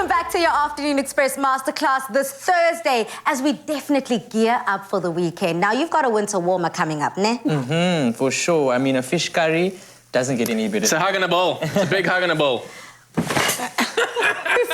Welcome back to your Afternoon Express Masterclass this Thursday as we definitely gear up for the weekend. Now, you've got a winter warmer coming up, ne? For sure. I mean, a fish curry doesn't get any better. It's a hug and a bowl. It's a big hug and a bowl. Before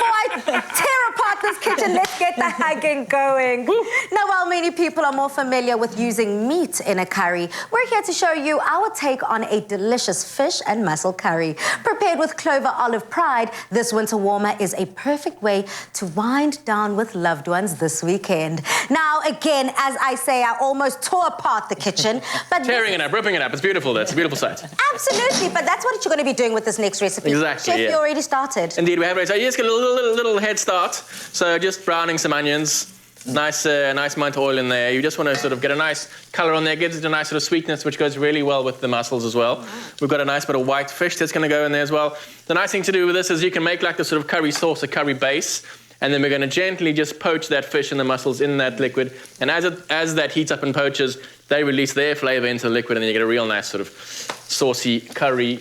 I tear apart this kitchen, let's get the hugging going. Now, while many people are more familiar with using meat in a curry, we're here to show you our take on a delicious fish and mussel curry. Prepared with Clover Olive Pride, this winter warmer is a perfect way to wind down with loved ones this weekend. Now, again, as I say, I almost tore apart the kitchen. But tearing it up, ripping it up. It's beautiful, though. It's a beautiful sight. Absolutely, but that's what you're going to be doing with this next recipe. Exactly, Chef, yeah. you already started. Indeed, we have it. So you just get a little head start. So just browning some onions. Nice amount of oil in there. You just want to sort of get a nice colour on there. Gives it a nice sort of sweetness, which goes really well with the mussels as well. We've got a nice bit of white fish that's going to go in there as well. The nice thing to do with this is you can make like the sort of curry sauce, a curry base, and then we're going to gently just poach that fish and the mussels in that liquid. And as that heats up and poaches, they release their flavour into the liquid, and then you get a real nice sort of saucy curry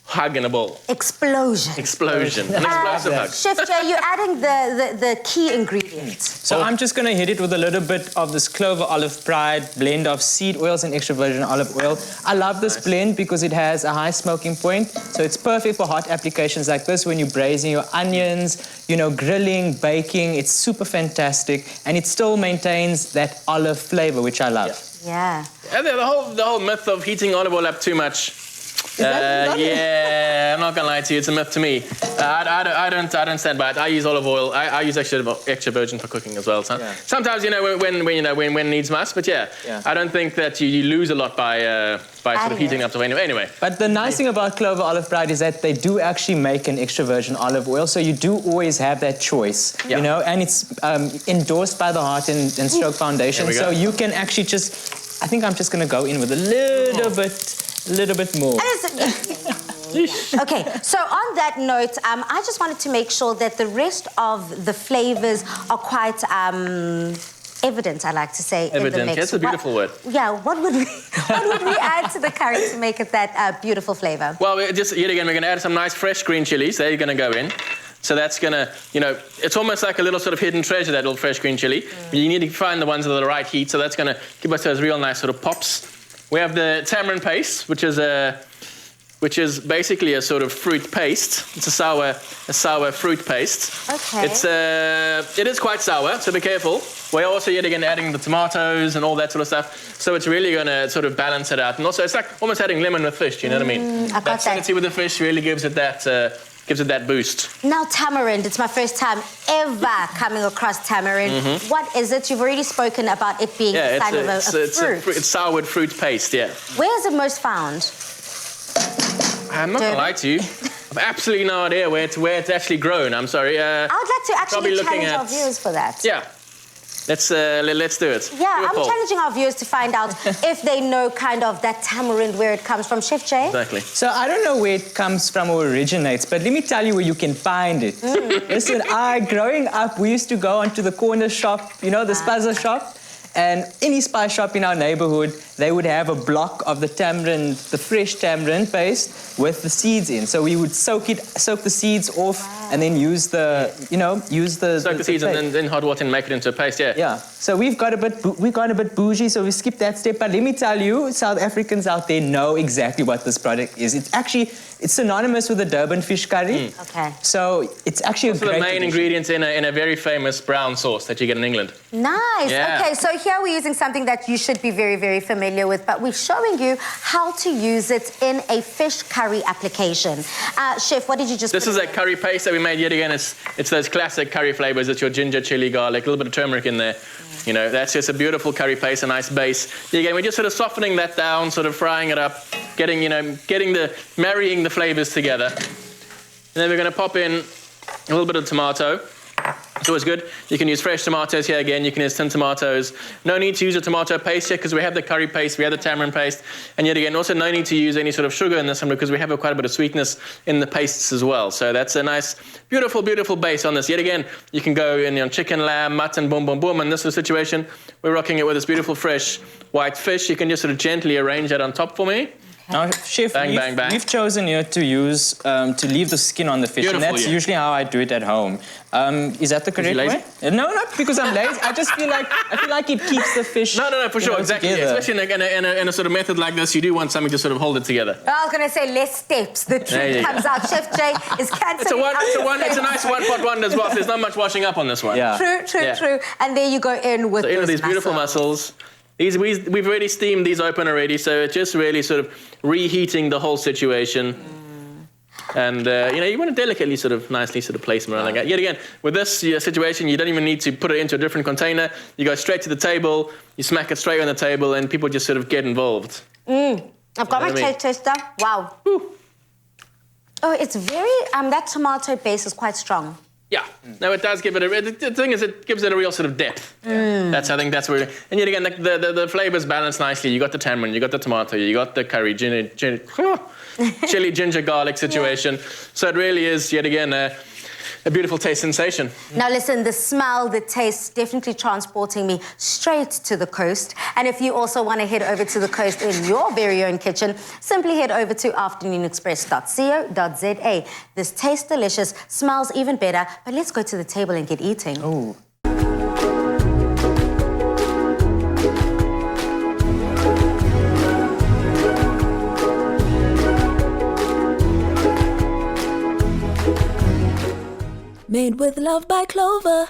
hug in a bowl. Explosion. Explosion. An explosive hug. Chef Jay, you're adding the key ingredients. So I'm just going to hit it with a little bit of this Clover Olive Pride blend of seed oils and extra virgin olive oil. I love this blend because it has a high smoking point. So it's perfect for hot applications like this when you're braising your onions, you know, grilling, baking. It's super fantastic. And it still maintains that olive flavor, which I love. Yeah. And the whole myth of heating olive oil up too much. Yeah, I'm not gonna lie to you. It's a myth to me. I don't stand by it. I use olive oil. I use extra virgin for cooking as well. So sometimes, you know, when needs must. But yeah, I don't think that you lose a lot by sort of heating up. So anyway. But the nice thing about Clover Olive Pride is that they do actually make an extra virgin olive oil, so you do always have that choice, you know. And it's endorsed by the Heart and Stroke Foundation, so you can actually just. I think I'm just gonna go in with a little bit more. Okay, so on that note, I just wanted to make sure that the rest of the flavors are quite evident, I like to say, in the mix. That's a beautiful word. Yeah, what would we add to the curry to make it that beautiful flavor? Well, yet again, we're going to add some nice fresh green chilies. They're going to go in. So that's going to, you know, it's almost like a little sort of hidden treasure, that little fresh green chili. You need to find the ones that are the right heat, so that's going to give us those real nice sort of pops. We have the tamarind paste, which is basically a sort of fruit paste. It's a sour fruit paste. Okay. It is quite sour, so be careful. We're also yet again adding the tomatoes and all that sort of stuff. So it's really going to sort of balance it out. And also, it's like almost adding lemon with fish. Do you know what I mean? I got that acidity with the fish really gives it that boost. Now, tamarind, it's my first time ever coming across tamarind. What is it? You've already spoken about it being a sign of a fruit. It's soured fruit paste, yeah. Where is it most found? I'm not going to lie to you. I've absolutely no idea where it's actually grown. I'm sorry. I would like to actually challenge our viewers for that. Yeah. Let's do it. Yeah, I'm challenging our viewers to find out if they know kind of that tamarind, where it comes from. Chef Jay? Exactly. So I don't know where it comes from or originates, but let me tell you where you can find it. Listen, growing up, we used to go onto the corner shop, you know, the spaza shop, and any spice shop in our neighborhood, they would have a block of the tamarind, the fresh tamarind paste with the seeds in. So we would soak the seeds off, and then use the soak the seeds and then in hot water and make it into a paste. Yeah. Yeah. So we've got a bit bougie, so we skipped that step. But let me tell you, South Africans out there know exactly what this product is. It's synonymous with the Durban fish curry. Okay. So it's actually also the main ingredients in a very famous brown sauce that you get in England. Nice. Yeah. Okay, so here we're using something that you should be very, very familiar with, but we're showing you how to use it in a fish curry application. Chef, what did you just This is a curry paste that we made yet again. It's those classic curry flavors. It's your ginger, chili, garlic, a little bit of turmeric in there. You know, that's just a beautiful curry paste, a nice base. Again, we're just sort of softening that down, sort of frying it up, marrying the flavors together. And then we're going to pop in a little bit of tomato. It's always good. You can use fresh tomatoes here again. You can use tinned tomatoes. No need to use a tomato paste here because we have the curry paste, we have the tamarind paste. And yet again, also no need to use any sort of sugar in this one because we have quite a bit of sweetness in the pastes as well. So that's a nice, beautiful, beautiful base on this. Yet again, you can go in on chicken, lamb, mutton, boom, boom, boom. In this sort of situation, we're rocking it with this beautiful fresh white fish. You can just sort of gently arrange that on top for me. Now, Chef, Bang, bang, bang. we've chosen here to use, to leave the skin on the fish. Beautiful, and that's yeah. usually how I do it at home. Is that the correct lazy? way? No, not because I'm lazy. I just feel like it keeps the fish. No, for sure, exactly. Yeah. together. Especially in a sort of method like this, you do want something to sort of hold it together. I was going to say less steps. The There truth you comes out. Chef Jay is cancelling It's a nice one-pot wonder as well. There's not much washing up on this one. Yeah. True. Yeah. And there you go in with So in these beautiful mussels. We've already steamed these open already, so it's just really sort of reheating the whole situation. And you want to delicately sort of nicely sort of place them around like that. Yet again, with this situation, you don't even need to put it into a different container. You go straight to the table, you smack it straight on the table, and people just sort of get involved. I've got my what I mean? taste tester. Wow. Whew. Oh, it's very, that tomato base is quite strong. Yeah, no, it does give it the thing is, it gives it a real sort of depth. I think that's where, and yet again, the flavors balance nicely. You got the tamarind, you got the tomato, you got the curry, chili, ginger, garlic situation. So it really is, yet again, a beautiful taste sensation. Now listen, the smell, the taste, definitely transporting me straight to the coast. And if you also want to head over to the coast in your very own kitchen, simply head over to afternoonexpress.co.za. This tastes delicious, smells even better, but let's go to the table and get eating. Ooh. Made with love by Clover.